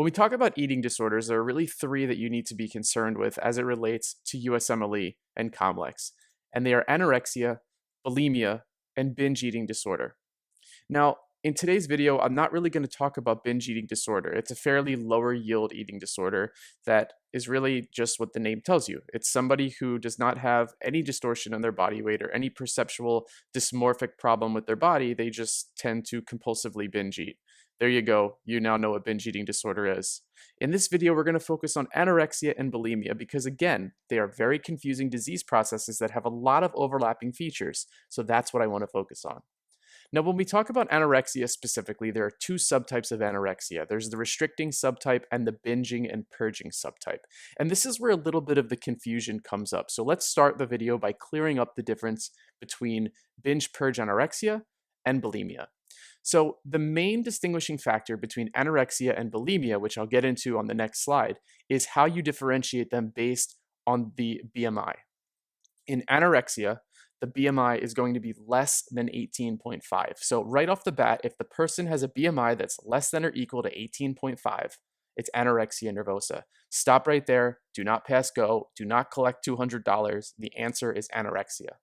When we talk about eating disorders, there are really three that you need to be concerned with as it relates to USMLE and COMLEX, and they are anorexia, bulimia, and binge eating disorder. Now, in today's video, I'm not really going to talk about binge eating disorder. It's a fairly lower yield eating disorder that is really just what the name tells you. It's somebody who does not have any distortion in their body weight or any perceptual dysmorphic problem with their body. They just tend to compulsively binge eat. There you go. You now know what binge eating disorder is. In this video, we're going to focus on anorexia and bulimia because, again, they are very confusing disease processes that have a lot of overlapping features. So that's what I want to focus on. Now, when we talk about anorexia specifically, there are two subtypes of anorexia. There's the restricting subtype and the binging and purging subtype. And this is where a little bit of the confusion comes up. So let's start the video by clearing up the difference between binge-purge anorexia and bulimia. So the main distinguishing factor between anorexia and bulimia, which I'll get into on the next slide, is how you differentiate them based on the BMI. In anorexia, the BMI is going to be less than 18.5. So right off the bat, if the person has a BMI that's less than or equal to 18.5, it's anorexia nervosa. Stop right there. Do not pass go. Do not collect $200. The answer is anorexia.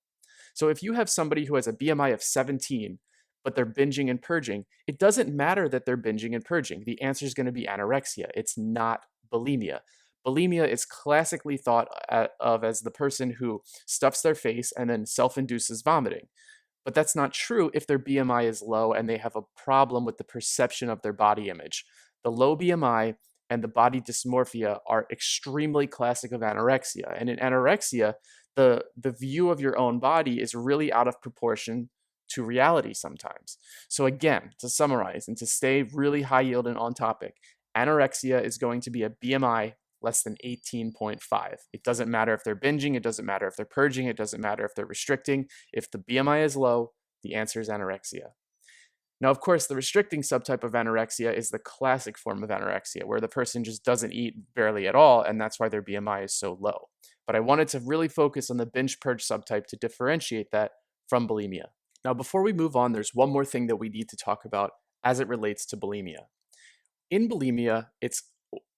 So if you have somebody who has a BMI of 17, but they're binging and purging, it doesn't matter that they're binging and purging. The answer is going to be anorexia. It's not bulimia. Bulimia is classically thought of as the person who stuffs their face and then self-induces vomiting. But that's not true if their BMI is low and they have a problem with the perception of their body image. The low BMI and the body dysmorphia are extremely classic of anorexia. And in anorexia, the view of your own body is really out of proportion to reality sometimes. So again, to summarize and to stay really high yield and on topic, anorexia is going to be a BMI less than 18.5. It doesn't matter if they're binging, it doesn't matter if they're purging, it doesn't matter if they're restricting. If the BMI is low, the answer is anorexia. Now, of course, the restricting subtype of anorexia is the classic form of anorexia, where the person just doesn't eat barely at all, and that's why their BMI is so low. But I wanted to really focus on the binge-purge subtype to differentiate that from bulimia. Now, before we move on, there's one more thing that we need to talk about as it relates to bulimia. In bulimia, it's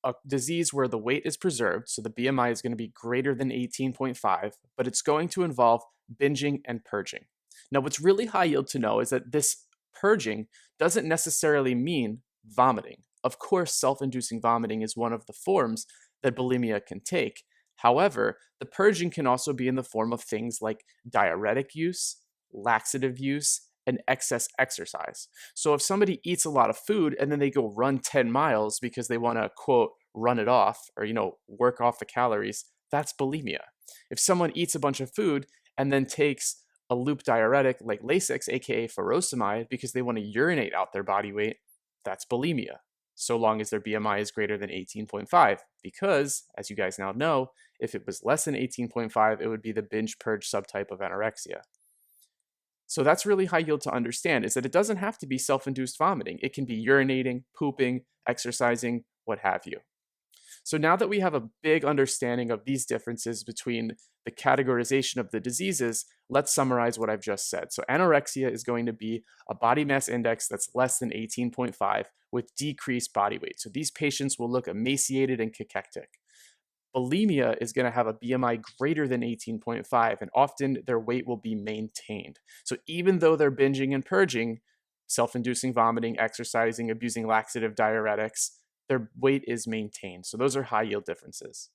a disease where the weight is preserved, so the BMI is going to be greater than 18.5, but it's going to involve binging and purging. Now, what's really high yield to know is that this purging doesn't necessarily mean vomiting. Of course, self-inducing vomiting is one of the forms that bulimia can take. However, the purging can also be in the form of things like diuretic use, laxative use, and excess exercise. So if somebody eats a lot of food and then they go run 10 miles because they want to, quote, run it off or, work off the calories, that's bulimia. If someone eats a bunch of food and then takes a loop diuretic like Lasix, aka furosemide, because they want to urinate out their body weight, that's bulimia, so long as their BMI is greater than 18.5. Because, as you guys now know, if it was less than 18.5, it would be the binge-purge subtype of anorexia. So that's really high yield to understand, is that it doesn't have to be self-induced vomiting. It can be urinating, pooping, exercising, what have you. So now that we have a big understanding of these differences between the categorization of the diseases, let's summarize what I've just said. So anorexia is going to be a body mass index that's less than 18.5 with decreased body weight. So these patients will look emaciated and cachectic. Bulimia is going to have a BMI greater than 18.5, and often their weight will be maintained. So even though they're binging and purging, self-inducing vomiting, exercising, abusing laxative diuretics, their weight is maintained. So those are high yield differences.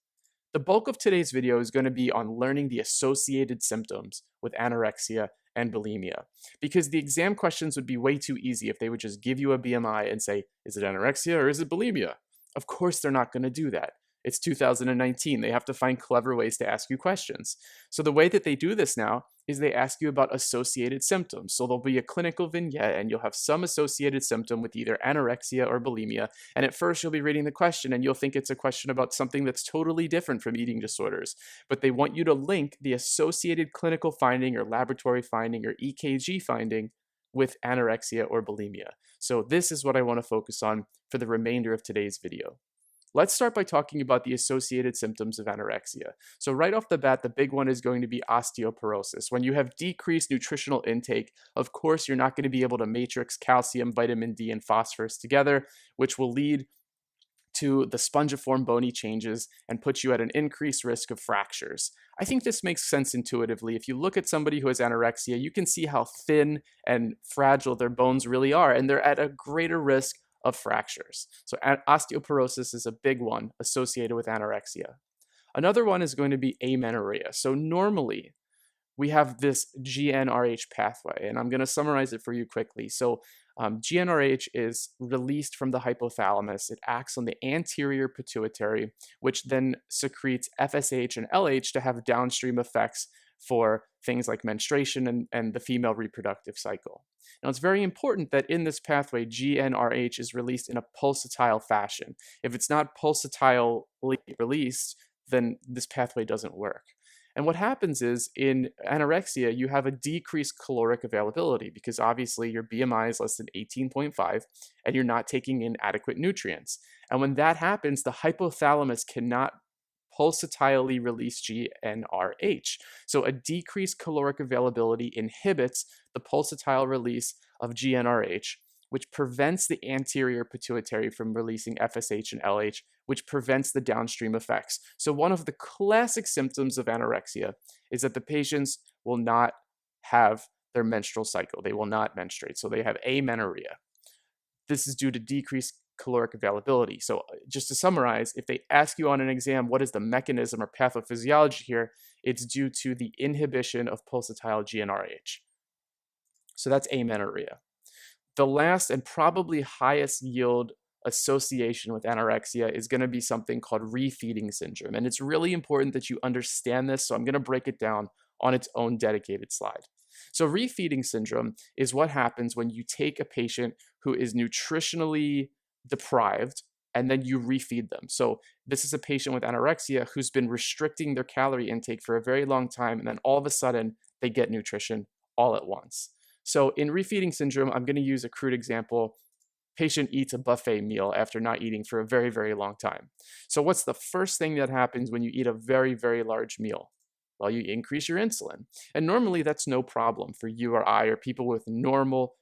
The bulk of today's video is going to be on learning the associated symptoms with anorexia and bulimia, because the exam questions would be way too easy if they would just give you a BMI and say, is it anorexia or is it bulimia? Of course, they're not going to do that. It's 2019. They have to find clever ways to ask you questions. So the way that they do this now is they ask you about associated symptoms. So there'll be a clinical vignette and you'll have some associated symptom with either anorexia or bulimia. And at first you'll be reading the question and you'll think it's a question about something that's totally different from eating disorders. But they want you to link the associated clinical finding or laboratory finding or EKG finding with anorexia or bulimia. So this is what I want to focus on for the remainder of today's video. Let's start by talking about the associated symptoms of anorexia. So right off the bat, the big one is going to be osteoporosis. When you have decreased nutritional intake, of course, you're not going to be able to matrix calcium, vitamin D, and phosphorus together, which will lead to the spongiform bony changes and puts you at an increased risk of fractures. I think this makes sense intuitively. If you look at somebody who has anorexia, you can see how thin and fragile their bones really are, and they're at a greater risk of fractures. So osteoporosis is a big one associated with anorexia. Another one is going to be amenorrhea. So normally, we have this GnRH pathway, and I'm going to summarize it for you quickly. So GnRH is released from the hypothalamus. It acts on the anterior pituitary, which then secretes FSH and LH to have downstream effects for things like menstruation and the female reproductive cycle. Now, it's very important that in this pathway, GnRH is released in a pulsatile fashion. If it's not pulsatilely released, then this pathway doesn't work. And what happens is in anorexia, you have a decreased caloric availability because obviously your BMI is less than 18.5 and you're not taking in adequate nutrients. And when that happens, the hypothalamus cannot pulsatilely release GnRH. So a decreased caloric availability inhibits the pulsatile release of GnRH, which prevents the anterior pituitary from releasing FSH and LH, which prevents the downstream effects. So one of the classic symptoms of anorexia is that the patients will not have their menstrual cycle. They will not menstruate. So they have amenorrhea. This is due to decreased caloric availability. So just to summarize, if they ask you on an exam, what is the mechanism or pathophysiology here? It's due to the inhibition of pulsatile GnRH. So that's amenorrhea. The last and probably highest yield association with anorexia is going to be something called refeeding syndrome. And it's really important that you understand this. So I'm going to break it down on its own dedicated slide. So refeeding syndrome is what happens when you take a patient who is nutritionally deprived and then you refeed them. So this is a patient with anorexia who's been restricting their calorie intake for a very long time, and then all of a sudden they get nutrition all at once. So in refeeding syndrome, I'm going to use a crude example. Patient eats a buffet meal after not eating for a very, very long time. So what's the first thing that happens when you eat a very, very large meal? Well, you increase your insulin. And normally that's no problem for you or I or people with normal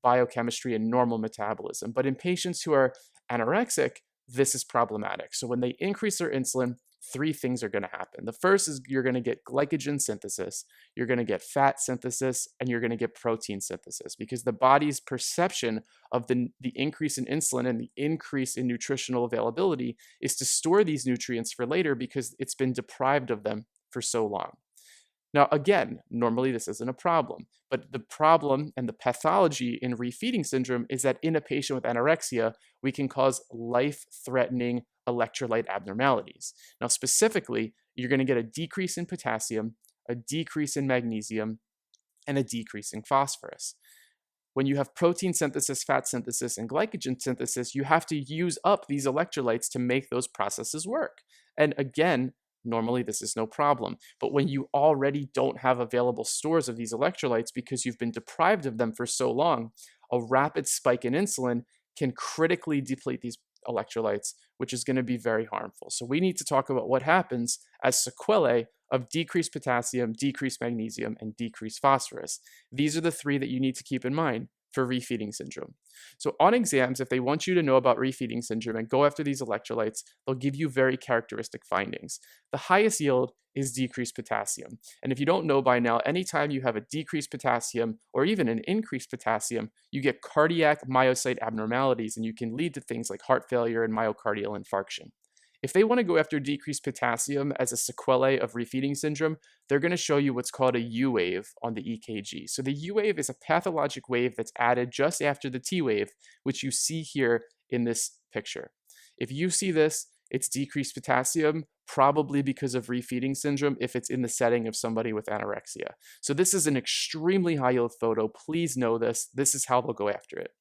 biochemistry and normal metabolism. But in patients who are anorexic, this is problematic. So when they increase their insulin, three things are going to happen. The first is you're going to get glycogen synthesis, you're going to get fat synthesis, and you're going to get protein synthesis because the body's perception of the increase in insulin and the increase in nutritional availability is to store these nutrients for later because it's been deprived of them for so long. Now, again, normally this isn't a problem, but the problem and the pathology in refeeding syndrome is that in a patient with anorexia, we can cause life-threatening electrolyte abnormalities. Now, specifically, you're going to get a decrease in potassium, a decrease in magnesium, and a decrease in phosphorus. When you have protein synthesis, fat synthesis, and glycogen synthesis, you have to use up these electrolytes to make those processes work. And again, normally this is no problem. But when you already don't have available stores of these electrolytes because you've been deprived of them for so long, a rapid spike in insulin can critically deplete these electrolytes, which is going to be very harmful. So we need to talk about what happens as sequelae of decreased potassium, decreased magnesium, and decreased phosphorus. These are the three that you need to keep in mind for refeeding syndrome. So on exams, if they want you to know about refeeding syndrome and go after these electrolytes, they'll give you very characteristic findings. The highest yield is decreased potassium. And if you don't know by now, anytime you have a decreased potassium or even an increased potassium, you get cardiac myocyte abnormalities and you can lead to things like heart failure and myocardial infarction. If they want to go after decreased potassium as a sequelae of refeeding syndrome, they're going to show you what's called a U wave on the EKG. So the U wave is a pathologic wave that's added just after the T wave, which you see here in this picture. If you see this, it's decreased potassium, probably because of refeeding syndrome if it's in the setting of somebody with anorexia. So this is an extremely high yield photo. Please know this. This is how they'll go after it.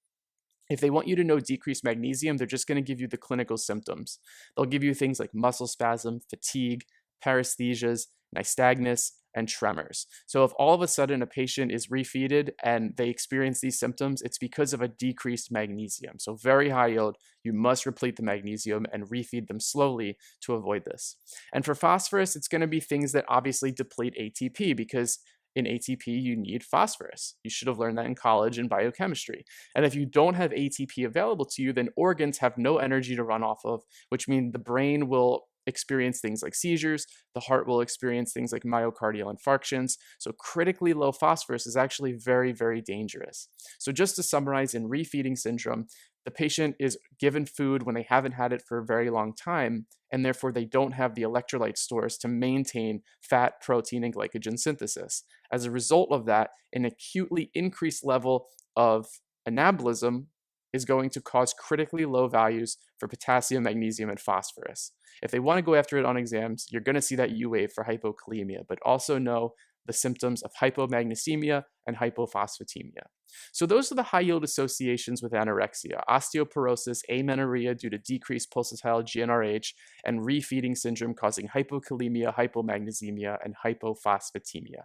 If they want you to know decreased magnesium, they're just going to give you the clinical symptoms. They'll give you things like muscle spasm, fatigue, paresthesias, nystagmus, and tremors. So if all of a sudden a patient is refeeded and they experience these symptoms, it's because of a decreased magnesium. So very high yield, you must replete the magnesium and refeed them slowly to avoid this. And for phosphorus, it's going to be things that obviously deplete ATP because in ATP, you need phosphorus. You should have learned that in college in biochemistry. And if you don't have ATP available to you, then organs have no energy to run off of, which means the brain will experience things like seizures, the heart will experience things like myocardial infarctions. So critically low phosphorus is actually very, very dangerous. So just to summarize, in refeeding syndrome, the patient is given food when they haven't had it for a very long time, and therefore they don't have the electrolyte stores to maintain fat, protein, and glycogen synthesis. As a result of that, an acutely increased level of anabolism is going to cause critically low values for potassium, magnesium, and phosphorus. If they want to go after it on exams, you're going to see that U wave for hypokalemia, but also know the symptoms of hypomagnesemia and hypophosphatemia. So those are the high yield associations with anorexia: osteoporosis, amenorrhea due to decreased pulsatile GnRH, and refeeding syndrome causing hypokalemia, hypomagnesemia, and hypophosphatemia.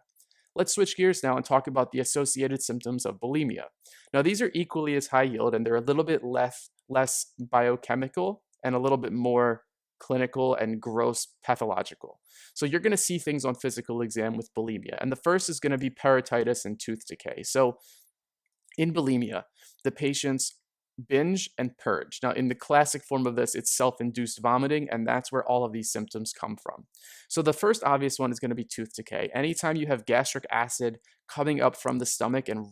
Let's switch gears now and talk about the associated symptoms of bulimia. Now, these are equally as high yield, and they're a little bit less biochemical and a little bit more clinical and gross pathological. So you're going to see things on physical exam with bulimia. And the first is going to be peritonitis and tooth decay. So in bulimia, the patients binge and purge. Now, in the classic form of this, it's self-induced vomiting, and that's where all of these symptoms come from. So the first obvious one is going to be tooth decay. Anytime you have gastric acid coming up from the stomach and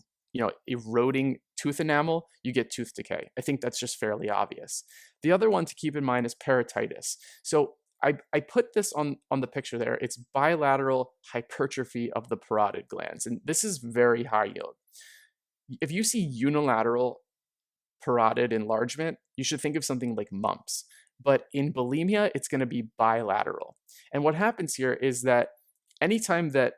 eroding tooth enamel, you get tooth decay. I think that's just fairly obvious. The other one to keep in mind is peritonitis. So I put this on the picture there. It's bilateral hypertrophy of the parotid glands, and this is very high yield. If you see unilateral parotid enlargement, you should think of something like mumps. But in bulimia, it's going to be bilateral. And what happens here is that anytime that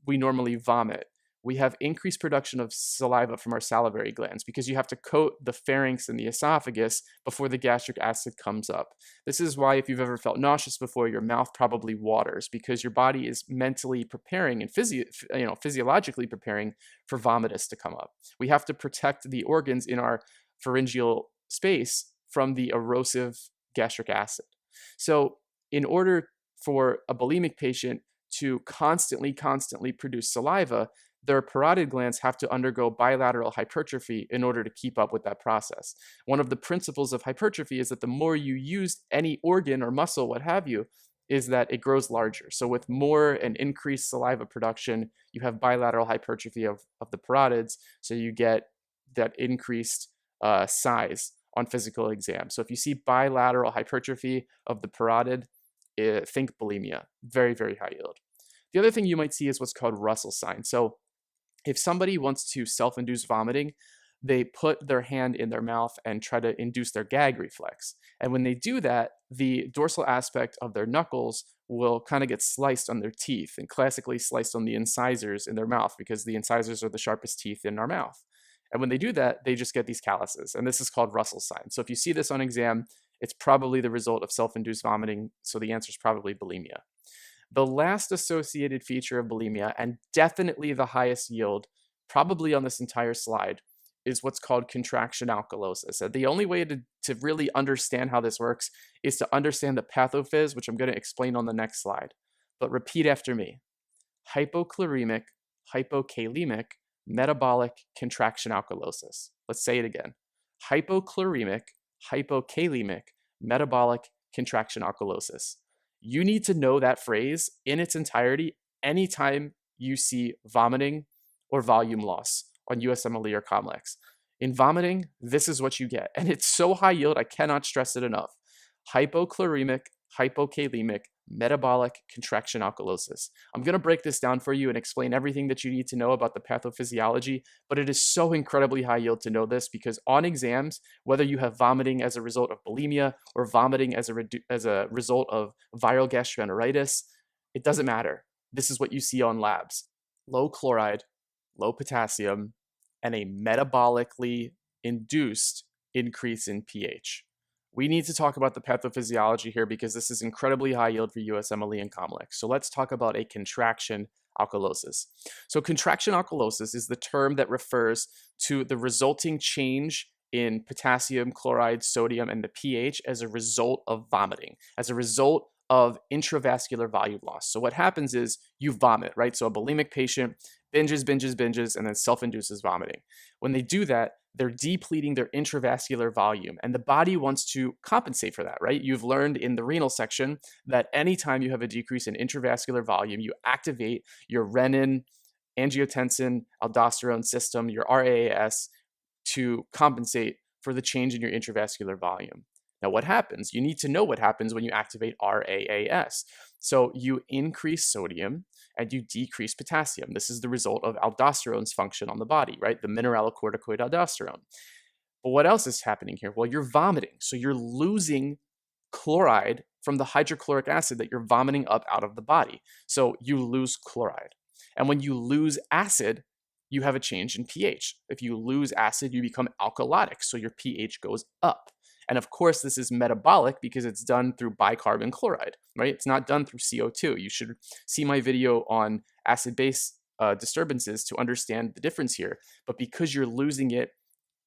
we normally vomit, we have increased production of saliva from our salivary glands because you have to coat the pharynx and the esophagus before the gastric acid comes up. This is why if you've ever felt nauseous before, your mouth probably waters because your body is mentally preparing and physiologically preparing for vomitus to come up. We have to protect the organs in our pharyngeal space from the erosive gastric acid. So in order for a bulimic patient to constantly produce saliva, their parotid glands have to undergo bilateral hypertrophy in order to keep up with that process. One of the principles of hypertrophy is that the more you use any organ or muscle, what have you, is that it grows larger. So with more and increased saliva production, you have bilateral hypertrophy of the parotids, so you get that increased size on physical exam. So if you see bilateral hypertrophy of the parotid, think bulimia, very, very high yield. The other thing you might see is what's called Russell sign. So if somebody wants to self-induce vomiting, they put their hand in their mouth and try to induce their gag reflex. And when they do that, the dorsal aspect of their knuckles will kind of get sliced on their teeth, and classically sliced on the incisors in their mouth because the incisors are the sharpest teeth in our mouth. And when they do that, they just get these calluses, and this is called Russell sign. So if you see this on exam, it's probably the result of self-induced vomiting, so the answer is probably bulimia. The last associated feature of bulimia, and definitely the highest yield, probably on this entire slide, is what's called contraction alkalosis. And the only way to really understand how this works is to understand the pathophys, which I'm going to explain on the next slide. But repeat after me: hypochloremic, hypokalemic, metabolic contraction alkalosis. Let's say it again: hypochloremic, hypokalemic, metabolic contraction alkalosis. You need to know that phrase in its entirety anytime you see vomiting or volume loss on USMLE or COMLEX. In vomiting, this is what you get. And it's so high yield, I cannot stress it enough. Hypochloremic, hypokalemic, metabolic contraction alkalosis. I'm going to break this down for you and explain everything that you need to know about the pathophysiology, but it is so incredibly high yield to know this because on exams, whether you have vomiting as a result of bulimia or vomiting as a result of viral gastroenteritis, it doesn't matter. This is what you see on labs: low chloride, low potassium, and a metabolically induced increase in pH. We need to talk about the pathophysiology here because this is incredibly high yield for USMLE and COMLEX. So let's talk about a contraction alkalosis. So contraction alkalosis is the term that refers to the resulting change in potassium, chloride, sodium, and the pH as a result of vomiting, as a result of intravascular volume loss. So what happens is you vomit, right? So a bulimic patient binges, and then self-induces vomiting. When they do that, they're depleting their intravascular volume, and the body wants to compensate for that, right? You've learned in the renal section that anytime you have a decrease in intravascular volume, you activate your renin, angiotensin, aldosterone system, your RAAS, to compensate for the change in your intravascular volume. Now, what happens? You need to know what happens when you activate RAAS. So you increase sodium and you decrease potassium. This is the result of aldosterone's function on the body, right? The mineralocorticoid aldosterone. But what else is happening here? Well, you're vomiting. So you're losing chloride from the hydrochloric acid that you're vomiting up out of the body. So you lose chloride. And when you lose acid, you have a change in pH. If you lose acid, you become alkalotic, so your pH goes up. And of course, this is metabolic because it's done through bicarbon chloride, right? It's not done through CO2. You should see my video on acid-base disturbances to understand the difference here. But because you're losing it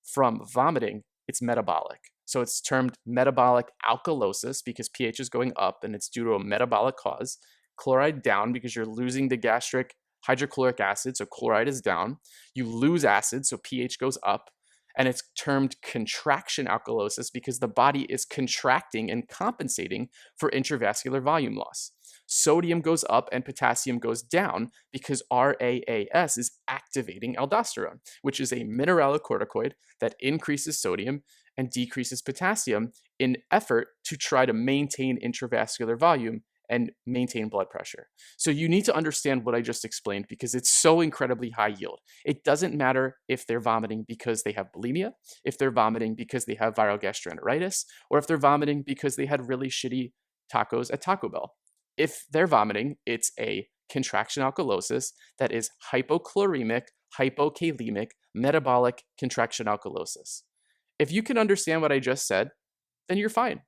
from vomiting, it's metabolic. So it's termed metabolic alkalosis because pH is going up and it's due to a metabolic cause. Chloride down because you're losing the gastric hydrochloric acid, so chloride is down. You lose acid, so pH goes up. And it's termed contraction alkalosis because the body is contracting and compensating for intravascular volume loss. Sodium goes up and potassium goes down because RAAS is activating aldosterone, which is a mineralocorticoid that increases sodium and decreases potassium in effort to try to maintain intravascular volume and maintain blood pressure. So you need to understand what I just explained because it's so incredibly high yield. It doesn't matter if they're vomiting because they have bulimia, if they're vomiting because they have viral gastroenteritis, or if they're vomiting because they had really shitty tacos at Taco Bell. If they're vomiting, it's a contraction alkalosis that is hypochloremic, hypokalemic, metabolic contraction alkalosis. If you can understand what I just said, then you're fine.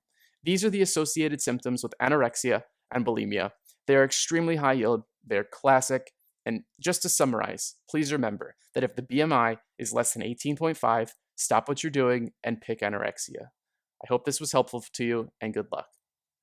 These are the associated symptoms with anorexia and bulimia. They are extremely high yield, they're classic, and just to summarize, please remember that if the BMI is less than 18.5, stop what you're doing and pick anorexia. I hope this was helpful to you, and good luck.